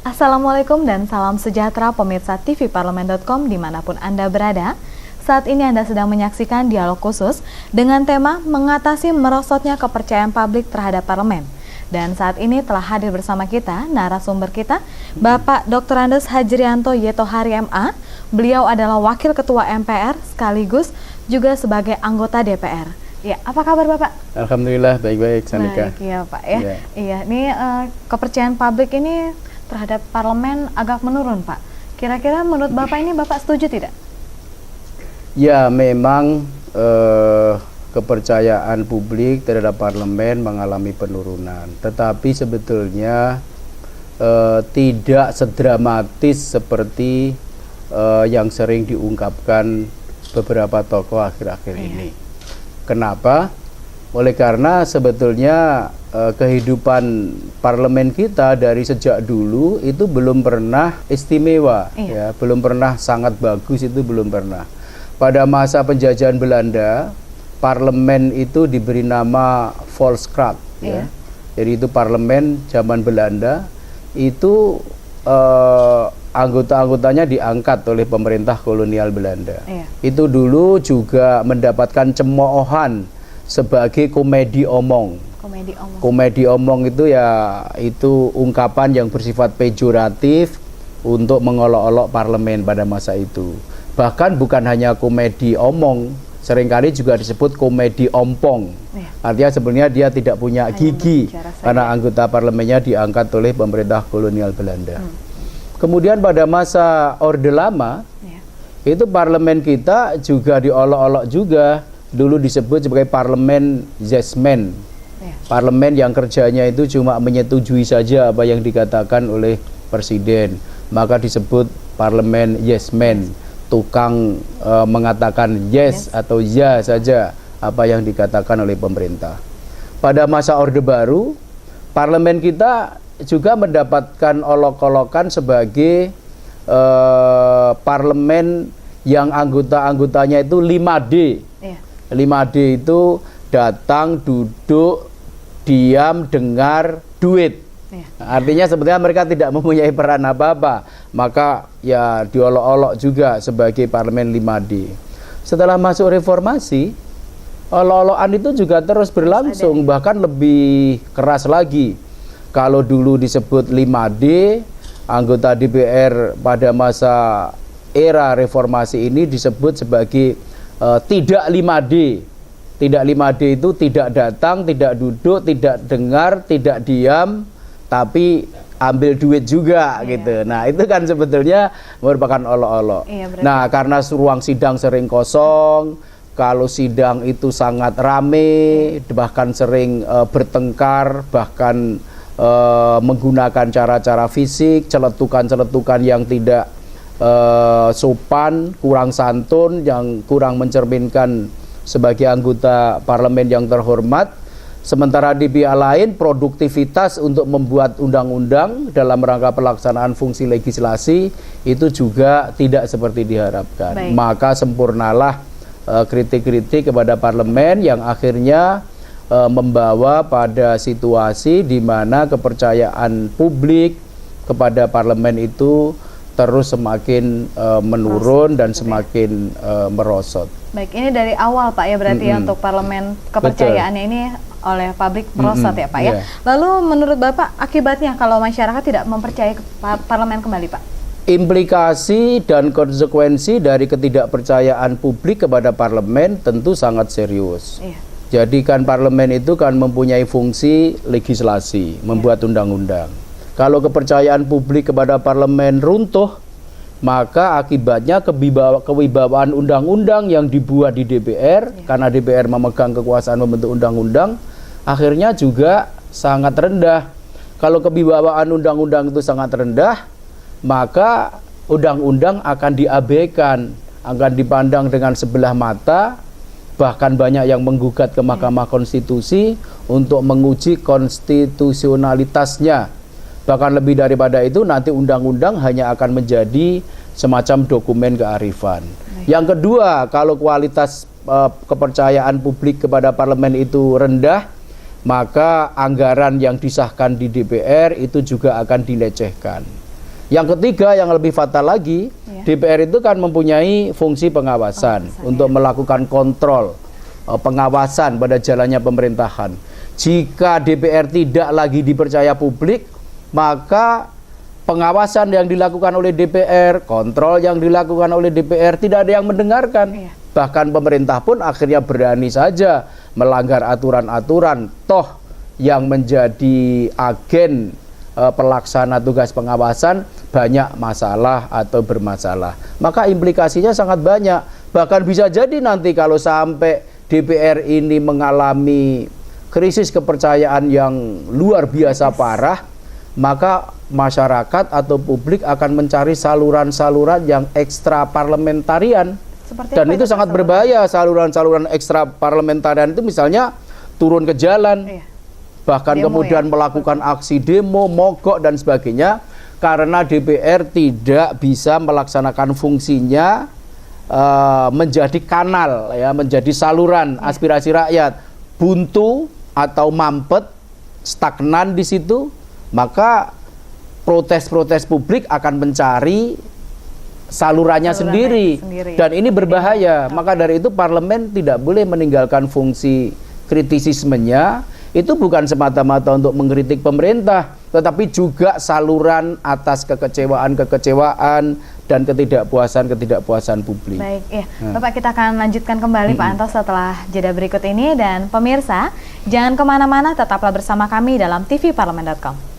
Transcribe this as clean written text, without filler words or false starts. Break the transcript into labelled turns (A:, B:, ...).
A: Assalamualaikum dan salam sejahtera pemirsa tvparlemen.com dimanapun Anda berada. Saat ini Anda sedang menyaksikan dialog khusus dengan tema mengatasi merosotnya kepercayaan publik terhadap parlemen. Dan saat ini telah hadir bersama kita narasumber kita, Bapak Dr. Andes Hajrianto Yetohari MA. Beliau adalah Wakil Ketua MPR sekaligus juga sebagai anggota DPR. Ya, apa kabar Bapak?
B: Alhamdulillah baik-baik, Sanika.
A: Baik ya Pak ya. Iya, ini kepercayaan publik ini terhadap parlemen agak menurun Pak. Kira-kira menurut Bapak ini Bapak setuju tidak?
B: Ya, memang kepercayaan publik terhadap parlemen mengalami penurunan. Tetapi sebetulnya tidak sedramatis seperti yang sering diungkapkan beberapa tokoh akhir-akhir ini. Kenapa? Oleh karena sebetulnya kehidupan parlemen kita dari sejak dulu itu belum pernah istimewa, ya, belum pernah sangat bagus, itu belum pernah. Pada masa penjajahan Belanda, parlemen itu diberi nama Volksraad, ya. Jadi itu parlemen zaman Belanda itu anggota-anggotanya diangkat oleh pemerintah kolonial Belanda. Itu dulu juga mendapatkan cemoohan sebagai komedi omong. Komedi omong itu ya itu ungkapan yang bersifat pejoratif untuk mengolok-olok parlemen pada masa itu. Bahkan bukan hanya komedi omong, seringkali juga disebut komedi ompong. Artinya sebenarnya dia tidak punya gigi karena anggota parlemennya diangkat oleh pemerintah kolonial Belanda. Kemudian pada masa Orde Lama, itu parlemen kita juga diolok-olok juga. Dulu disebut sebagai parlemen Yesmen. Parlemen yang kerjanya itu cuma menyetujui saja apa yang dikatakan oleh presiden. Maka disebut parlemen Yesmen. Tukang mengatakan yes atau ya saja apa yang dikatakan oleh pemerintah. Pada masa Orde Baru, parlemen kita juga mendapatkan olok-olokan sebagai parlemen yang anggota-anggotanya itu 5D. 5D itu datang, duduk, diam, dengar, duit. Artinya sebetulnya mereka tidak mempunyai peran apa-apa, maka ya diolok-olok juga sebagai parlemen 5D. Setelah masuk reformasi, olok-olokan itu juga terus berlangsung, bahkan lebih keras lagi. Kalau dulu disebut 5D, anggota DPR pada masa era reformasi ini disebut sebagai tidak 5D. Tidak 5D itu tidak datang, tidak duduk, tidak dengar, tidak diam, tapi ambil duit juga gitu. Nah, itu kan sebetulnya merupakan olok-olok. Nah, karena ruang sidang sering kosong, kalau sidang itu sangat rame, bahkan sering bertengkar, bahkan menggunakan cara-cara fisik, celetukan-celetukan yang tidak sopan, kurang santun, yang kurang mencerminkan sebagai anggota parlemen yang terhormat. Sementara di pihak lain produktivitas untuk membuat undang-undang dalam rangka pelaksanaan fungsi legislasi itu juga tidak seperti diharapkan. Maka sempurnalah kritik-kritik kepada parlemen yang akhirnya membawa pada situasi di mana kepercayaan publik kepada parlemen itu terus semakin menurun dan semakin merosot.
A: Baik, ini dari awal Pak ya berarti ya untuk parlemen kepercayaannya ini oleh publik merosot ya Pak ya. Lalu menurut Bapak akibatnya kalau masyarakat tidak mempercayai parlemen kembali Pak?
B: Implikasi dan konsekuensi dari ketidakpercayaan publik kepada parlemen tentu sangat serius. Jadi kan parlemen itu kan mempunyai fungsi legislasi, membuat undang-undang. Kalau kepercayaan publik kepada parlemen runtuh, maka akibatnya kewibawaan undang-undang yang dibuat di DPR, karena DPR memegang kekuasaan membentuk undang-undang, akhirnya juga sangat rendah. Kalau kewibawaan undang-undang itu sangat rendah, maka undang-undang akan diabaikan, akan dipandang dengan sebelah mata, bahkan banyak yang menggugat ke Mahkamah Konstitusi untuk menguji konstitusionalitasnya. Bahkan lebih daripada itu, nanti undang-undang hanya akan menjadi semacam dokumen kearifan. Yang kedua, kalau kualitas kepercayaan publik kepada parlemen itu rendah, maka anggaran yang disahkan di DPR itu juga akan dilecehkan. Yang ketiga yang lebih fatal lagi, DPR itu kan mempunyai fungsi pengawasan untuk melakukan kontrol, pengawasan pada jalannya pemerintahan. Jika DPR tidak lagi dipercaya publik, maka pengawasan yang dilakukan oleh DPR, kontrol yang dilakukan oleh DPR tidak ada yang mendengarkan. Bahkan pemerintah pun akhirnya berani saja melanggar aturan-aturan, toh yang menjadi agen pelaksana tugas pengawasan banyak masalah atau bermasalah. Maka implikasinya sangat banyak. Bahkan bisa jadi nanti kalau sampai DPR ini mengalami krisis kepercayaan yang luar biasa parah, maka masyarakat atau publik akan mencari saluran-saluran yang ekstra parlementarian. Dan itu sangat berbahaya. Saluran-saluran ekstra parlementarian itu misalnya turun ke jalan, bahkan kemudian melakukan aksi demo, mogok dan sebagainya, karena DPR tidak bisa melaksanakan fungsinya menjadi kanal, ya, menjadi saluran aspirasi rakyat. Buntu atau mampet, stagnan di situ, maka protes-protes publik akan mencari salurannya sendiri. Dan ini berbahaya. Maka dari itu parlemen tidak boleh meninggalkan fungsi kritisismenya. Itu bukan semata-mata untuk mengkritik pemerintah, tetapi juga saluran atas kekecewaan dan ketidakpuasan publik.
A: Baik, ya. Bapak, kita akan lanjutkan kembali Pak Anto setelah jeda berikut ini. Dan pemirsa, jangan kemana-mana, tetaplah bersama kami dalam tvparlemen.com.